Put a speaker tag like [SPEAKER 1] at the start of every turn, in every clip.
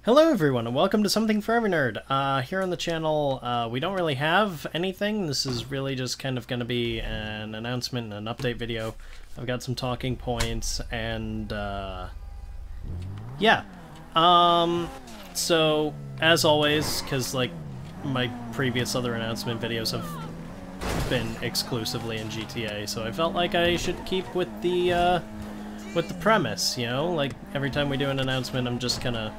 [SPEAKER 1] Hello everyone, and welcome to Something for Every Nerd. Here on the channel, we don't really have anything. This is really just kind of going to be an announcement and an update video. I've got some talking points, and yeah. So, as always, because like my previous other announcement videos have been exclusively in GTA, so I felt like I should keep with the premise, you know? Like, every time we do an announcement, I'm just kind of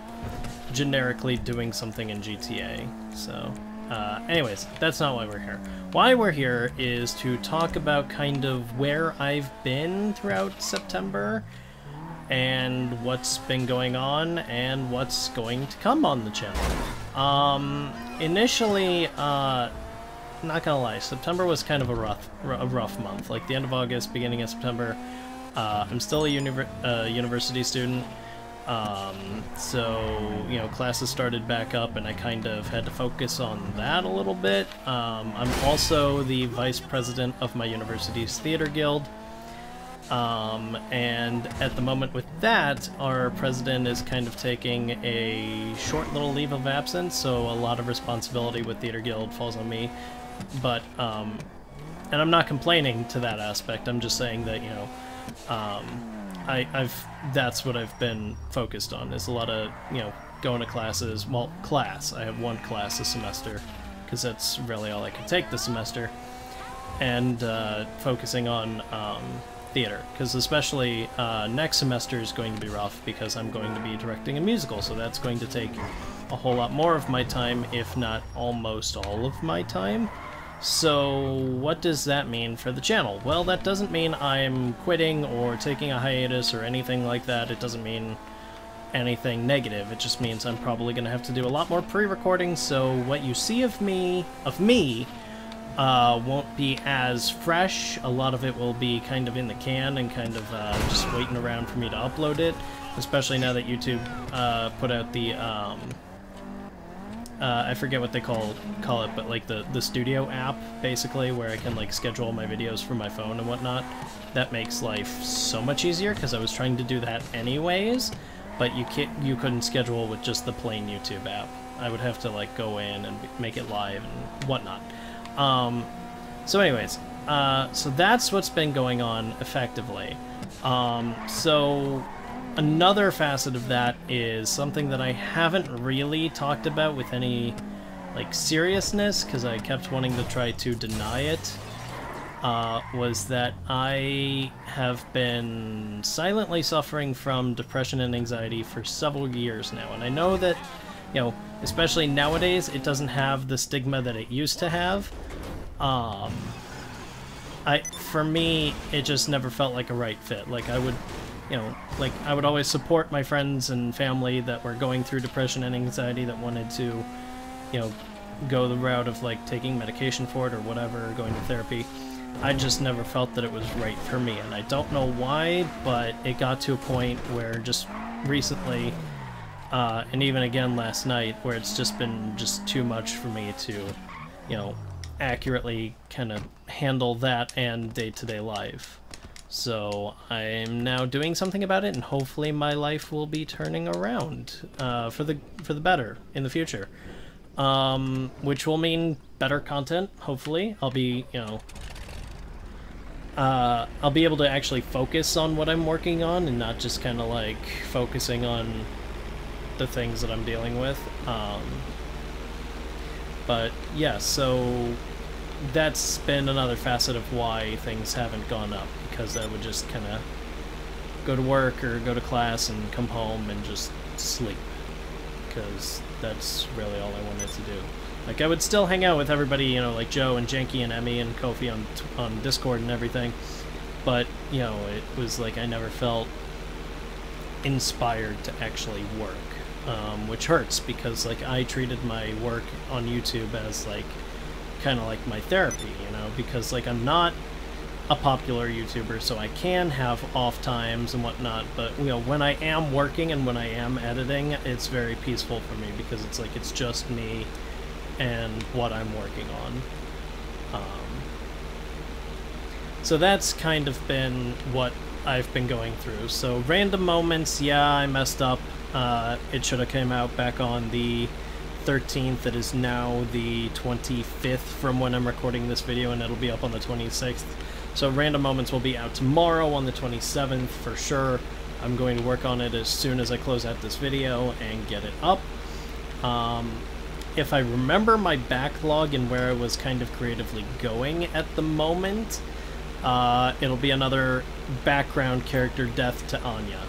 [SPEAKER 1] generically doing something in GTA. So, anyways, that's not why we're here. Why we're here is to talk about kind of where I've been throughout September, and what's been going on, and what's going to come on the channel. Initially, not gonna lie, September was kind of a rough month. Like, the end of August, beginning of September, I'm still a university student. So, you know, classes started back up and I kind of had to focus on that a little bit. I'm also the vice president of my university's theater guild. And at the moment with that, our president is kind of taking a short little leave of absence, so a lot of responsibility with theater guild falls on me. But, and I'm not complaining to that aspect, I'm just saying that, you know, that's what I've been focused on, is a lot of, you know, going to classes. Well, I have one class a semester, because that's really all I can take this semester, and focusing on theater, because especially next semester is going to be rough, because I'm going to be directing a musical, so that's going to take a whole lot more of my time, if not almost all of my time. So, what does that mean for the channel? Well, that doesn't mean I'm quitting or taking a hiatus or anything like that. It doesn't mean anything negative. It just means I'm probably going to have to do a lot more pre-recording, so what you see of me, won't be as fresh. A lot of it will be kind of in the can and kind of just waiting around for me to upload it, especially now that YouTube put out the I forget what they call it, but like the studio app, basically, where I can like schedule my videos from my phone and whatnot. That makes life so much easier, because I was trying to do that anyways, but you couldn't schedule with just the plain YouTube app. I would have to like go in and make it live and whatnot. So anyways, so that's what's been going on effectively. So another facet of that is something that I haven't really talked about with any, like, seriousness, because I kept wanting to try to deny it, was that I have been silently suffering from depression and anxiety for several years now, and I know that, you know, especially nowadays, it doesn't have the stigma that it used to have. For me, it just never felt like a right fit. Like, I would, you know, like, I would always support my friends and family that were going through depression and anxiety, that wanted to, you know, go the route of, like, taking medication for it or whatever, going to therapy. I just never felt that it was right for me, and I don't know why, but it got to a point where just recently, and even again last night, where it's just been just too much for me to, you know, accurately kind of handle that and day-to-day life. So I'm now doing something about it, and hopefully my life will be turning around for the better in the future, which will mean better content. Hopefully, I'll be, you know, I'll be able to actually focus on what I'm working on and not just kind of like focusing on the things that I'm dealing with. But yeah, so that's been another facet of why things haven't gone up, because I would just kind of go to work or go to class and come home and just sleep, because that's really all I wanted to do. Like, I would still hang out with everybody, you know, like Joe and Janky and Emmy and Kofi on Discord and everything, but, you know, it was like I never felt inspired to actually work, which hurts, because, like, I treated my work on YouTube as, like, kind of like my therapy, you know, because, like, I'm not a popular YouTuber, so I can have off times and whatnot, but, you know, when I am working and when I am editing, it's very peaceful for me, because it's like, it's just me and what I'm working on. So that's kind of been what I've been going through. So random moments, yeah, I messed up. It should have came out back on the 13th. It is now the 25th from when I'm recording this video, and it'll be up on the 26th. So random moments will be out tomorrow on the 27th for sure. I'm going to work on it as soon as I close out this video and get it up. If I remember my backlog and where I was kind of creatively going at the moment, it'll be another background character death to Anya.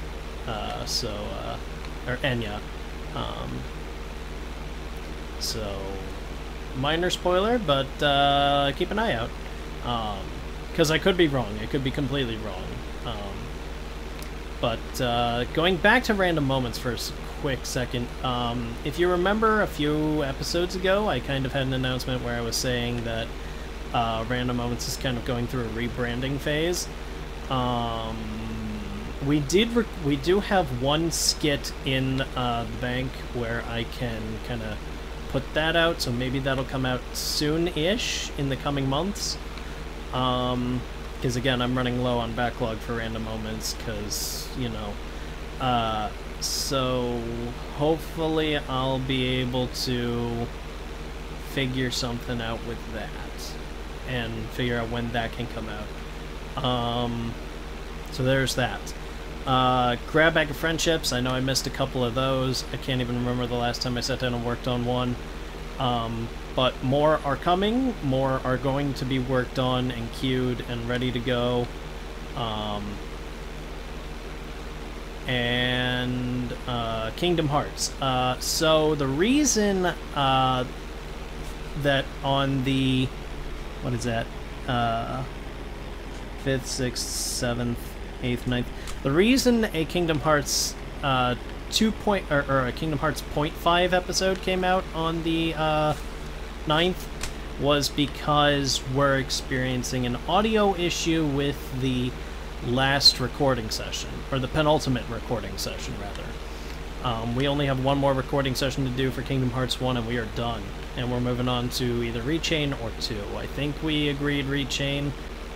[SPEAKER 1] Or Enya. So, minor spoiler, but keep an eye out. Because I could be wrong. I could be completely wrong. But going back to random moments for a quick second, if you remember a few episodes ago, I kind of had an announcement where I was saying that Random Moments is kind of going through a rebranding phase. We do have one skit in the bank where I can kind of put that out, so maybe that'll come out soon-ish in the coming months. Because again, I'm running low on backlog for Random Moments, because, you know, so hopefully I'll be able to figure something out with that, and figure out when that can come out. So there's that. Grab Bag of Friendships, I know I missed a couple of those. I can't even remember the last time I sat down and worked on one. But more are coming, more are going to be worked on and queued and ready to go. And Kingdom Hearts. So the reason that on the, what is that, 5th, 6th, 7th, 8th, 9th, the reason a Kingdom Hearts or a Kingdom Hearts 0.5 episode came out on the 9th was because we're experiencing an audio issue with the last recording session, or the penultimate recording session, rather. We only have one more recording session to do for Kingdom Hearts 1, and we are done. And we're moving on to either Rechain or 2. I think we agreed Rechain.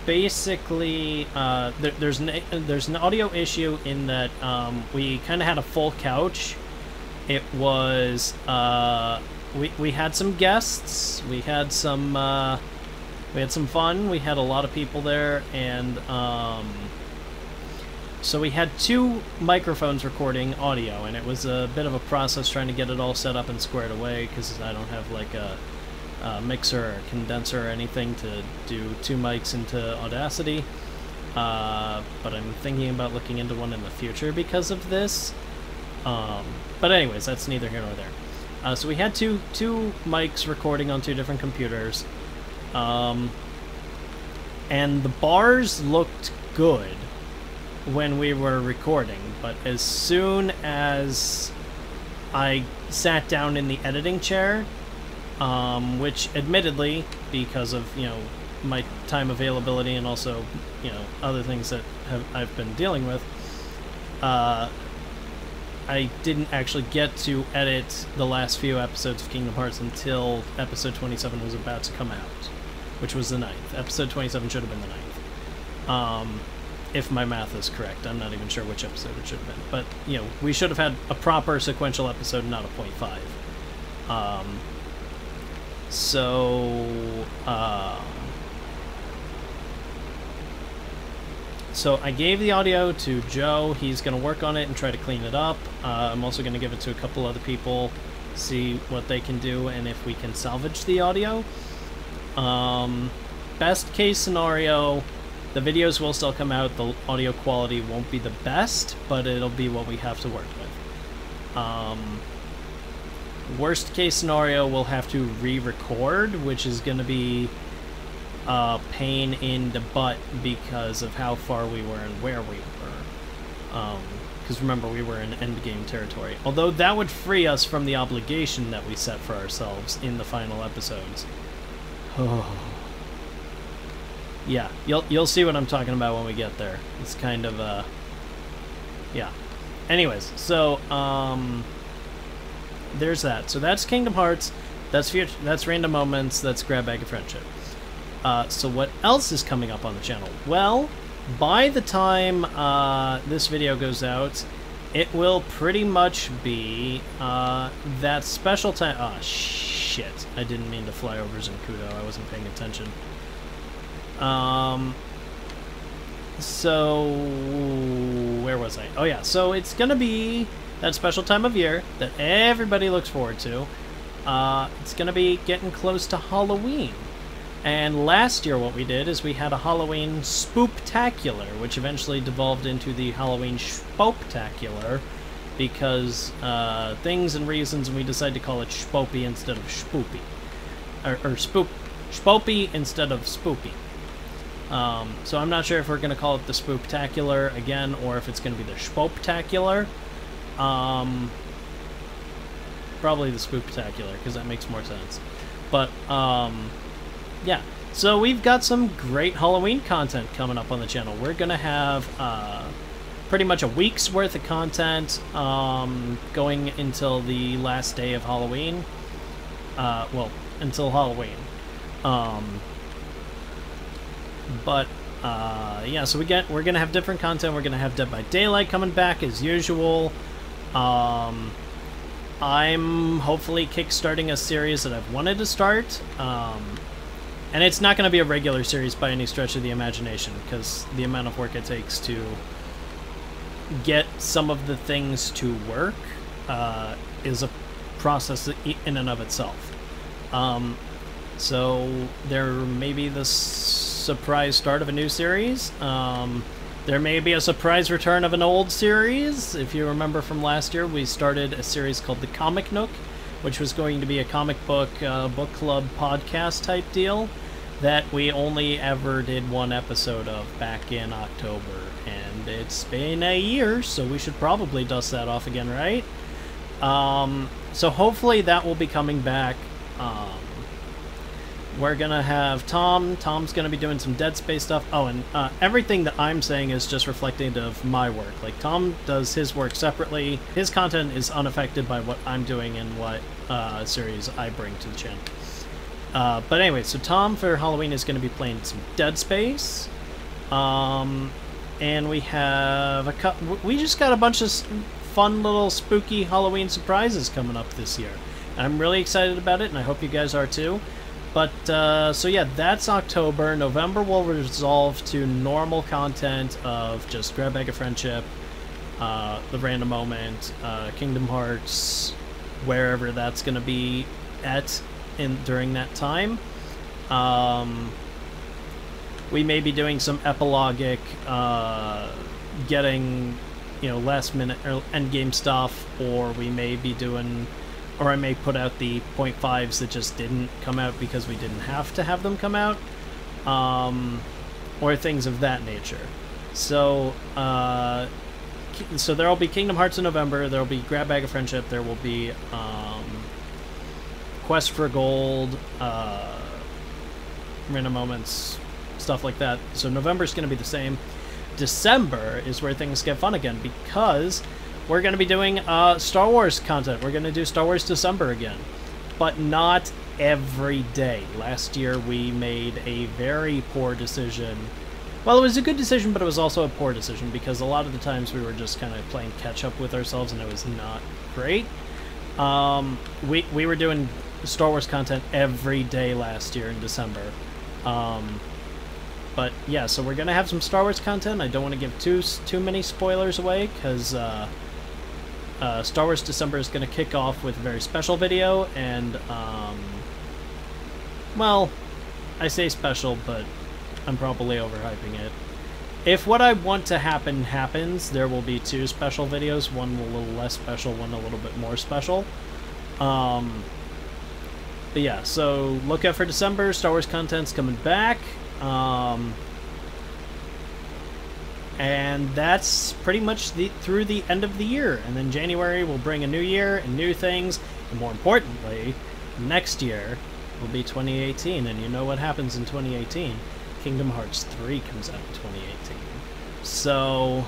[SPEAKER 1] Basically, there's an audio issue in that we kind of had a full couch. It was we had some guests, we had some fun, we had a lot of people there, and so we had 2 microphones recording audio, and it was a bit of a process trying to get it all set up and squared away, because I don't have like a mixer or condenser or anything to do 2 mics into Audacity, but I'm thinking about looking into one in the future because of this. But anyways, that's neither here nor there. So we had two mics recording on 2 different computers, and the bars looked good when we were recording, but as soon as I sat down in the editing chair, which admittedly, because of, you know, my time availability and also, you know, other things that I've been dealing with, I didn't actually get to edit the last few episodes of Kingdom Hearts until episode 27 was about to come out, which was the 9th. Episode 27 should have been the 9th. If my math is correct. I'm not even sure which episode it should have been. But, you know, we should have had a proper sequential episode, not a 0.5. So I gave the audio to Joe. He's going to work on it and try to clean it up. I'm also going to give it to a couple other people, see what they can do and if we can salvage the audio. Best case scenario, the videos will still come out. The audio quality won't be the best, but it'll be what we have to work with. Worst case scenario, we'll have to re-record, which is going to be a pain in the butt because of how far we were and where we were. Because remember, we were in endgame territory. Although that would free us from the obligation that we set for ourselves in the final episodes. Yeah, you'll see what I'm talking about when we get there. It's kind of yeah. Anyways, so there's that. So that's Kingdom Hearts. That's Random Moments. That's Grab Bag of Friendship. So what else is coming up on the channel? Well, by the time this video goes out, it will pretty much be that special time. Oh, shit. I didn't mean to fly over Zancudo. I wasn't paying attention. So, where was I? Oh, yeah. So, it's going to be that special time of year that everybody looks forward to. It's going to be getting close to Halloween. And last year what we did is we had a Halloween Spooptacular, which eventually devolved into the Halloween Spooptacular because things and reasons, and we decided to call it Spoopy instead of Spoopy. Or Spoopy instead of Spoopy. So I'm not sure if we're going to call it the Spooptacular again, or if it's going to be the Spooptacular. Probably the Spooptacular, because that makes more sense. But, yeah, so we've got some great Halloween content coming up on the channel. We're going to have pretty much a week's worth of content going until the last day of Halloween. Well, until Halloween. Yeah, so we're going to have different content. We're going to have Dead by Daylight coming back as usual. I'm hopefully kickstarting a series that I've wanted to start. And it's not going to be a regular series by any stretch of the imagination, because the amount of work it takes to get some of the things to work is a process in and of itself. So there may be the surprise start of a new series. There may be a surprise return of an old series. If you remember from last year, we started a series called The Comic Nook, which was going to be a comic book book club podcast type deal that we only ever did one episode of back in October. And it's been a year, so we should probably dust that off again, right? So hopefully that will be coming back. We're going to have Tom. Tom's going to be doing some Dead Space stuff. Oh, and everything that I'm saying is just reflective of my work. Like, Tom does his work separately. His content is unaffected by what I'm doing and what series I bring to the channel. But anyway, so Tom for Halloween is going to be playing some Dead Space. And we have we just got a bunch of fun little spooky Halloween surprises coming up this year. I'm really excited about it, and I hope you guys are too. But, so yeah, that's October. November will resolve to normal content of just Grab Bag of Friendship, The Random Moment, Kingdom Hearts, wherever that's going to be at during that time. We may be doing some epilogic, getting, last minute or endgame stuff, or we may be doing... Or I may put out the 0.5s that just didn't come out because we didn't have to have them come out. Or things of that nature. So, so there'll be Kingdom Hearts in November, there'll be Grab Bag of Friendship, there will be Quest for Gold, Random Moments, stuff like that. So November's going to be the same. December is where things get fun again, because... we're going to be doing Star Wars content. We're going to do Star Wars December again. But not every day. Last year we made a very poor decision. Well, it was a good decision, but it was also a poor decision, because a lot of the times we were just kind of playing catch-up with ourselves, and it was not great. We were doing Star Wars content every day last year in December. But yeah, so we're going to have some Star Wars content. I don't want to give too many spoilers away, because... Star Wars December is going to kick off with a very special video, and, well, I say special, but I'm probably overhyping it. If what I want to happen happens, there will be 2 special videos, one a little less special, one a little bit more special. But yeah, so look out for December. Star Wars content's coming back. And that's pretty much through the end of the year. And then January will bring a new year and new things. And more importantly, next year will be 2018. And you know what happens in 2018? Kingdom Hearts 3 comes out in 2018. So,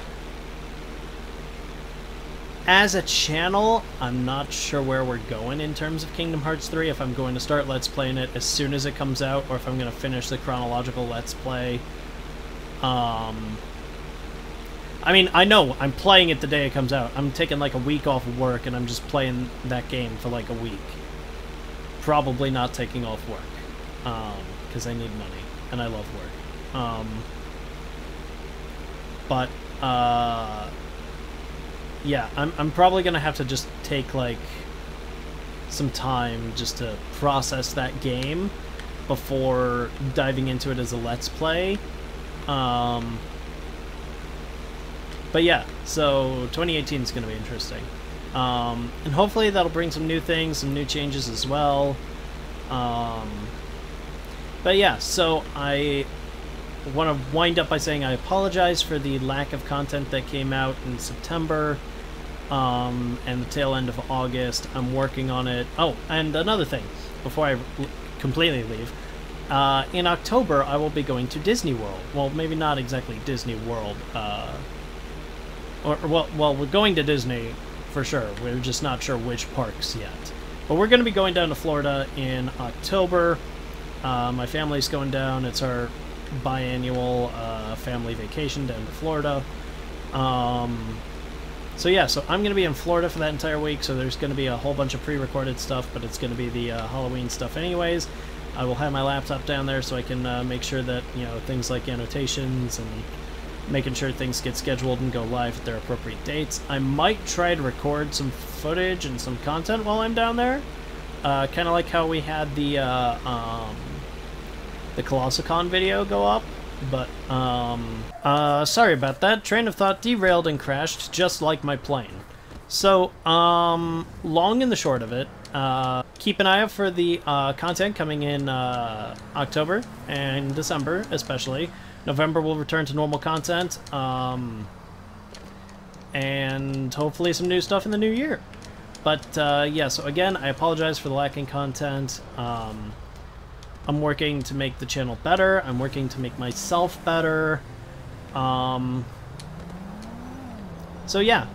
[SPEAKER 1] as a channel, I'm not sure where we're going in terms of Kingdom Hearts 3. If I'm going to start Let's Playing it as soon as it comes out, or if I'm going to finish the chronological Let's Play. I mean, I know, I'm playing it the day it comes out. I'm taking like a week off of work and I'm just playing that game for like a week. Probably not taking off work. Because I need money and I love work. Yeah, I'm probably gonna have to just take like some time just to process that game before diving into it as a Let's Play. But yeah, so 2018 is going to be interesting. And hopefully that'll bring some new things, some new changes as well. But yeah, so I want to wind up by saying I apologize for the lack of content that came out in September and the tail end of August. I'm working on it. Oh, and another thing, before I completely leave. In October, I will be going to Disney World. Well, maybe not exactly Disney World. Well, we're going to Disney for sure. We're just not sure which parks yet. But we're going to be going down to Florida in October. My family's going down. It's our biannual family vacation down to Florida. So yeah, so I'm going to be in Florida for that entire week, so there's going to be a whole bunch of pre-recorded stuff, but it's going to be the Halloween stuff anyways. I will have my laptop down there so I can make sure that, you know, things like annotations and making sure things get scheduled and go live at their appropriate dates. I might try to record some footage and some content while I'm down there. Kind of like how we had the Colossicon video go up. But, sorry about that. Train of thought derailed and crashed, just like my plane. So, long and the short of it, keep an eye out for the content coming in October and December, especially. November will return to normal content, and hopefully some new stuff in the new year. But, yeah, so again, I apologize for the lacking content. I'm working to make the channel better. I'm working to make myself better. So yeah.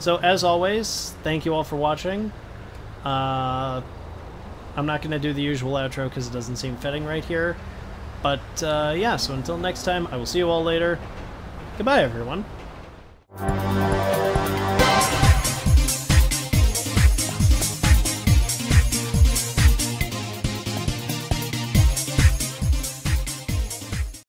[SPEAKER 1] So as always, thank you all for watching. I'm not going to do the usual outro because it doesn't seem fitting right here. But yeah, so until next time, I will see you all later. Goodbye, everyone.